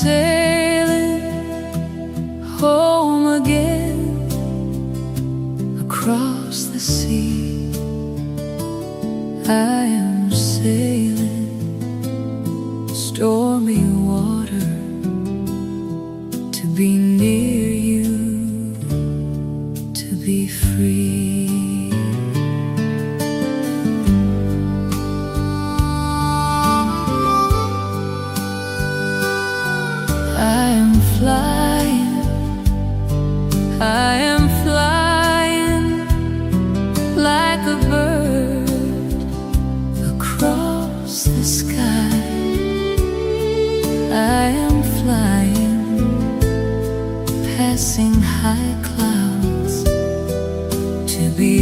sailing home again across the sea. I am sailing stormy water to be near you, to be free. I am flying like a bird across the sky. I am flying, passing high clouds to be